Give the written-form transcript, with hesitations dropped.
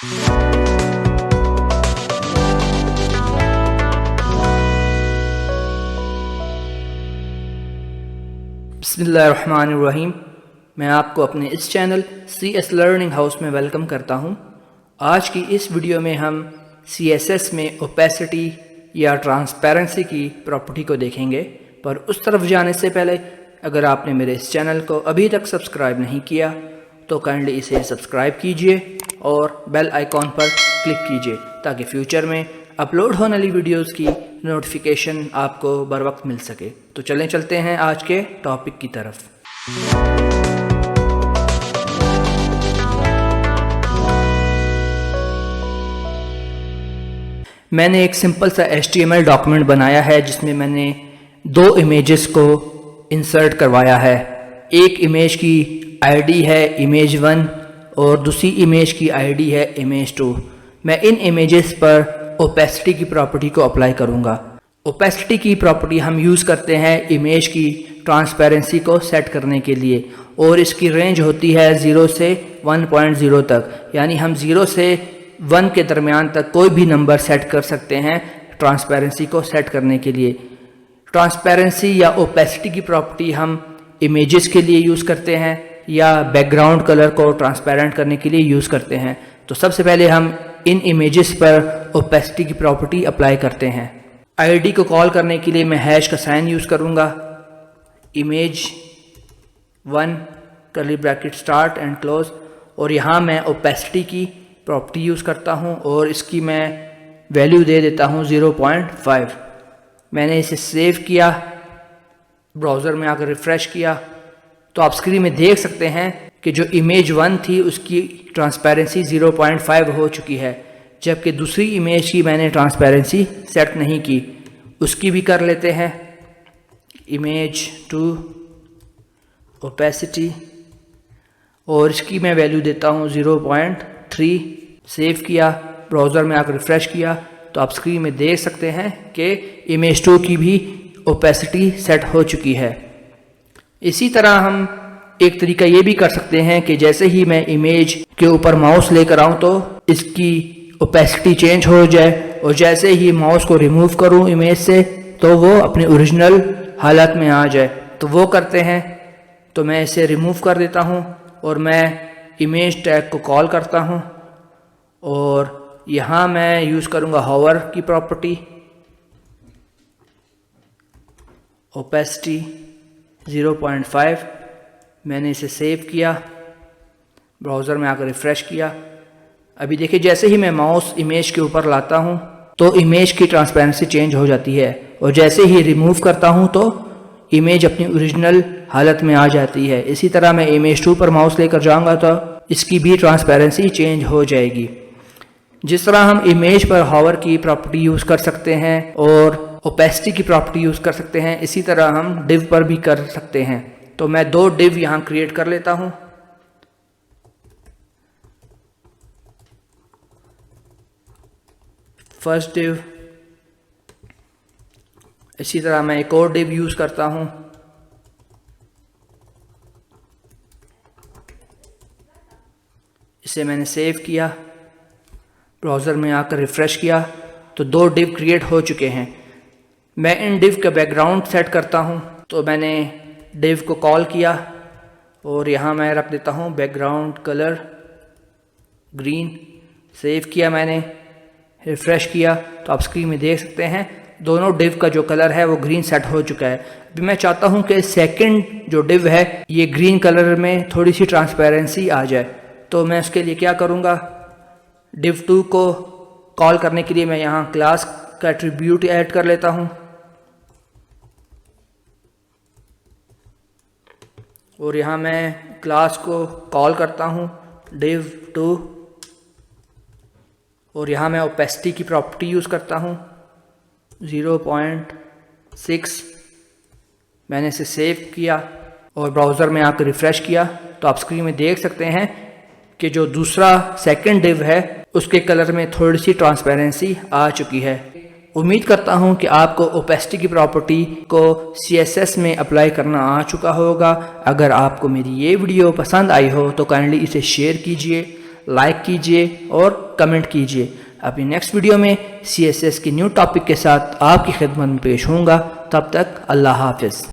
बिस्मिल्लाहिर्रहमानिर्रहीम। मैं आपको अपने इस चैनल CS लर्निंग हाउस में वेलकम करता हूं। आज की इस वीडियो में हम CSS में ओपेसिटी या ट्रांसपेरेंसी की प्रॉपर्टी को देखेंगे, पर उस तरफ जाने से पहले अगर आपने मेरे इस चैनल को अभी तक सब्सक्राइब नहीं किया तो काइंडली इसे सब्सक्राइब कीजिए और बेल आइकॉन पर क्लिक कीजिए ताकि फ्यूचर में अपलोड होने वाली वीडियोस की नोटिफिकेशन आपको बर वक्त मिल सके। तो चलते हैं आज के टॉपिक की तरफ। मैंने एक सिंपल सा HTML डॉक्यूमेंट बनाया है जिसमें मैंने दो इमेजेस को इंसर्ट करवाया है। एक इमेज की आईडी है image1 और दूसरी इमेज की आईडी है image2। मैं इन इमेजेस पर ओपेसिटी की प्रॉपर्टी को अप्लाई करूंगा। ओपेसिटी की प्रॉपर्टी हम यूज़ करते हैं इमेज की ट्रांसपेरेंसी को सेट करने के लिए और इसकी रेंज होती है 0 से 1.0 तक, यानी हम 0 से 1 के दरमियान तक कोई भी नंबर सेट कर सकते हैं ट्रांसपेरेंसी को सेट करने के लिए। ट्रांसपेरेंसी या ओपेसिटी की प्रॉपर्टी हम इमेजेस के लिए यूज़ करते हैं या बैकग्राउंड कलर को ट्रांसपेरेंट करने के लिए यूज़ करते हैं। तो सबसे पहले हम इन इमेजेस पर ओपेसिटी की प्रॉपर्टी अप्लाई करते हैं। आईडी को कॉल करने के लिए मैं हैश का साइन यूज़ करूँगा। image1 curly bracket start and close, और यहाँ मैं ओपेसिटी की प्रॉपर्टी यूज़ करता हूँ और इसकी मैं वैल्यू दे देता हूँ 0.5। मैंने इसे सेव किया, ब्राउज़र में आकर रिफ़्रेश किया तो आप स्क्रीन में देख सकते हैं कि जो image1 थी उसकी ट्रांसपेरेंसी 0.5 हो चुकी है, जबकि दूसरी इमेज की मैंने ट्रांसपेरेंसी सेट नहीं की। उसकी भी कर लेते हैं। image2 ओपेसिटी और इसकी मैं वैल्यू देता हूँ 0.3। सेव किया, ब्राउज़र में आकर रिफ़्रेश किया तो आप स्क्रीन में देख सकते हैं कि image2 की भी ओपेसिटी सेट हो चुकी है। इसी तरह हम एक तरीका ये भी कर सकते हैं कि जैसे ही मैं इमेज के ऊपर माउस लेकर आऊँ तो इसकी ओपेसिटी चेंज हो जाए और जैसे ही माउस को रिमूव करूँ इमेज से तो वो अपनी ओरिजिनल हालत में आ जाए। तो वो करते हैं, तो मैं इसे रिमूव कर देता हूँ और मैं इमेज टैग को कॉल करता हूँ और यहाँ मैं यूज़ करूँगा हॉवर की प्रॉपर्टी। ओपेसिटी 0.5, मैंने इसे सेव किया, ब्राउज़र में आकर रिफ़्रेश किया। अभी देखिए जैसे ही मैं माउस इमेज के ऊपर लाता हूँ तो इमेज की ट्रांसपेरेंसी चेंज हो जाती है और जैसे ही रिमूव करता हूँ तो इमेज अपनी ओरिजिनल हालत में आ जाती है। इसी तरह मैं image2 पर माउस लेकर जाऊँगा तो इसकी भी ट्रांसपेरेंसी चेंज हो जाएगी। जिस तरह हम इमेज पर हॉवर की प्रॉपर्टी यूज़ कर सकते हैं और ओपेसिटी की प्रॉपर्टी यूज़ कर सकते हैं, इसी तरह हम डिव पर भी कर सकते हैं। तो मैं दो डिव यहाँ क्रिएट कर लेता हूँ। फर्स्ट डिव, इसी तरह मैं एक और डिव यूज़ करता हूँ। इसे मैंने सेव किया, ब्राउज़र में आकर रिफ़्रेश किया तो दो डिव क्रिएट हो चुके हैं। मैं इन डिव का बैकग्राउंड सेट करता हूँ, तो मैंने डिव को कॉल किया और यहाँ मैं रख देता हूँ बैकग्राउंड कलर ग्रीन। सेव किया, मैंने रिफ़्रेश किया तो आप स्क्रीन में देख सकते हैं दोनों डिव का जो कलर है वो ग्रीन सेट हो चुका है। अभी मैं चाहता हूँ कि सेकंड जो डिव है ये ग्रीन कलर में थोड़ी सी ट्रांसपेरेंसी आ जाए, तो मैं उसके लिए क्या करूँगा, div2 को कॉल करने के लिए मैं यहाँ क्लास का एट्रीब्यूट ऐड कर लेता हूँ और यहाँ मैं क्लास को कॉल करता हूँ div2 और यहाँ मैं ओपेसिटी की प्रॉपर्टी यूज़ करता हूँ 0.6। मैंने इसे सेव किया और ब्राउज़र में आकर रिफ़्रेश किया तो आप स्क्रीन में देख सकते हैं कि जो दूसरा सेकंड डिव है उसके कलर में थोड़ी सी ट्रांसपेरेंसी आ चुकी है। उम्मीद करता हूं कि आपको ओपेसिटी की प्रॉपर्टी को CSS में अप्लाई करना आ चुका होगा। अगर आपको मेरी ये वीडियो पसंद आई हो तो काइंडली इसे शेयर कीजिए, लाइक कीजिए और कमेंट कीजिए। अभी नेक्स्ट वीडियो में CSS की न्यू टॉपिक के साथ आपकी खिदमत में पेश होऊंगा। तब तक अल्लाह हाफिज़।